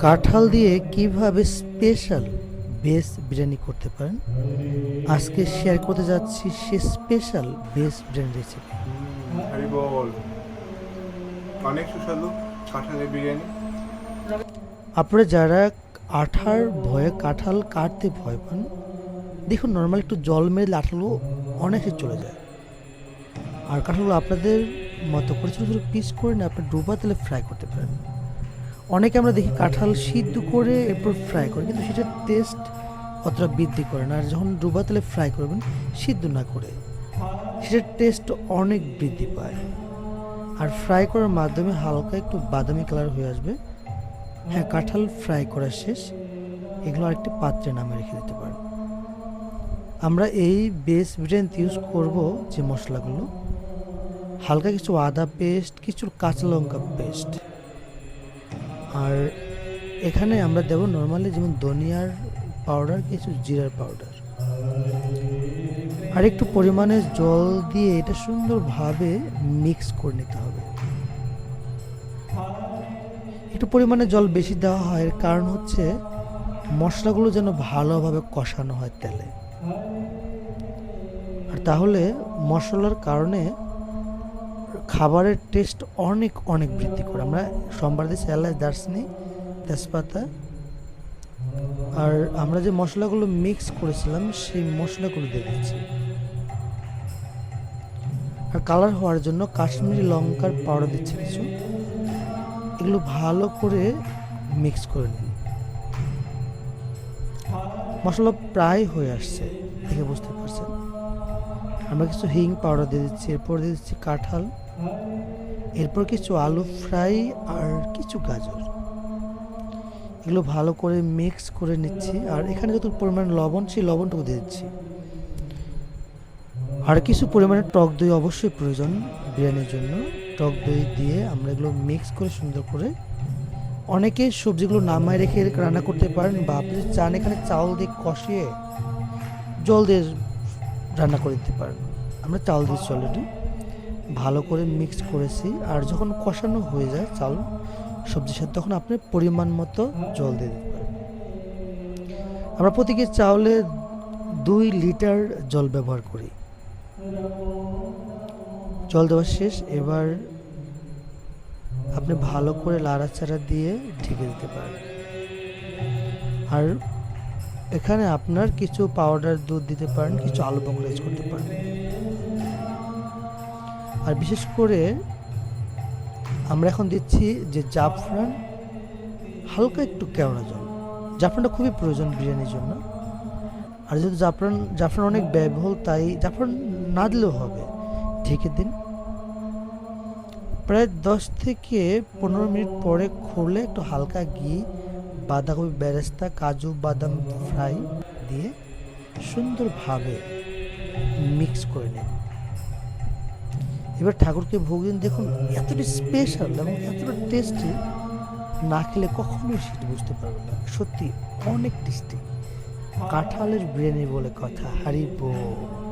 কাঁঠাল দিয়ে কিভাবে স্পেশাল ভেজ বিরিয়ানি করতে পারেন আজকে শেয়ার করতে যাচ্ছি সে special veg biryani recipe. Hari বল। অনেক সুস্বাদু কাঁঠালের বিরিয়ানি। আপনারা যারা আঠার ভয়ে কাঁঠাল কাটতে ভয় পান, দেখুন নর্মাল একটু জল মেরে আঠাগুলো অনেকে চলে যায়। আর কাঁঠালগুলো আপনাদের মতো করে ছোটো ছোটো পিস করে না আপনি ডুবা তেলে ফ্রাই করতে পারেন। অনেকে আমরা দেখি কাঁঠাল সিদ্ধ করে এরপর ফ্রাই করে, কিন্তু সেটার টেস্ট অতটা বৃদ্ধি করে না। আর যখন ডুবা তেলে ফ্রাই করবেন সিদ্ধ না করে, সেটার টেস্ট অনেক বৃদ্ধি পায়। আর ফ্রাই করার মাধ্যমে হালকা একটু বাদামি কালার হয়ে আসবে। হ্যাঁ, কাঁঠাল ফ্রাই করা শেষ, এগুলো আরেকটি পাত্রে নামে রেখে দিতে পারেন। আমরা এই ভেজ বিরিয়ানিতে ইউজ করব যে মশলাগুলো, হালকা কিছু আদা পেস্ট, কিছু কাঁচা লঙ্কা পেস্ট, আর এখানে আমরা দেব নর্মালি যেমন ধনিয়ার পাউডার, কিছু জিরার পাউডার, আর একটু পরিমাণে জল দিয়ে এটা সুন্দরভাবে মিক্স করে নিতে হবে। একটু পরিমাণে জল বেশি দেওয়া হয়, এর কারণ হচ্ছে মশলাগুলো যেন ভালোভাবে কষানো হয় তেলে। আর তাহলে মশলার কারণে খাবারের টেস্ট অনেক অনেক বৃদ্ধি করে। আমরা সোমবার দিয়েছি এলাচ, দারচিনি, তেজপাতা, আর আমরা যে মশলাগুলো মিক্স করেছিলাম সেই মশলাগুলো দিয়ে দিচ্ছি। আর কালার হওয়ার জন্য কাশ্মীরি লঙ্কার পাউডার দিচ্ছি কিছু। এগুলো ভালো করে মিক্স করে নিন। মশলা প্রায় হয়ে আসছে, দেখে বুঝতে পারছেন। আমরা কিছু হিং পাউডার দিয়ে দিচ্ছি, এরপর দিয়ে দিচ্ছি কাঁঠাল, এরপর কিছু আলু ফ্রাই আর কিছু গাজর। এগুলো ভালো করে মিক্স করে নিচ্ছি। আর এখানে যত পরিমাণ লবণ, সেই লবণটুকু দিয়ে দিচ্ছি। আর কিছু পরিমাণে টক দই অবশ্যই প্রয়োজন বিরিয়ানির জন্য। টক দই দিয়ে আমরা এগুলো মিক্স করে সুন্দর করে, অনেকে সবজিগুলো নামায় রেখে রান্না করতে পারেন, বা আপনি চান এখানে চাউল দিয়ে কষিয়ে জল দিয়ে রান্না করে দিতে পারেন। আমরা চাউল দিয়েছি অলরেডি, ভালো করে মিক্স করেছি। আর যখন কষানো হয়ে যায় চাউল সবজির সাথে, তখন আপনি পরিমাণ মতো জল দিয়ে দিতে পারেন। আমরা প্রতিটি চাউলে 2 লিটার জল ব্যবহার করি। জল দেওয়া শেষ, এবার আপনি ভালো করে লাড়াচাড়া দিয়ে ঢেকে দিতে পারেন। আর এখানে আপনার কিছু পাউডার দুধ দিতে পারেন, কিছু আলু বখরা ইউজ করতে পারেন। আর বিশেষ করে আমরা এখন দিচ্ছি যে জাফরান, হালকা একটু কেওড়া জল। জাফরানটা খুবই প্রয়োজন বিরিয়ানির জন্য। আর যেহেতু জাফরান অনেক ব্যয়বহুল, তাই জাফরান না দিলেও হবে। ঢেকে দিন। প্রায় 10 থেকে 15 মিনিট পরে খুললে একটু হালকা ঘি, বাঁধাকপি বেরেস্তা, কাজু বাদাম ফ্রাই দিয়ে সুন্দরভাবে মিক্স করে নিন। এবার ঠাকুরকে ভোগ দিন। দেখুন এতটা স্পেশাল এবং এতটা টেস্টি, না খেলে কখনোই সেটা বুঝতে পারবেন না। সত্যি অনেক টেস্টি। কাঁঠালের বিরিয়ানি বলে কথা। হারি বল।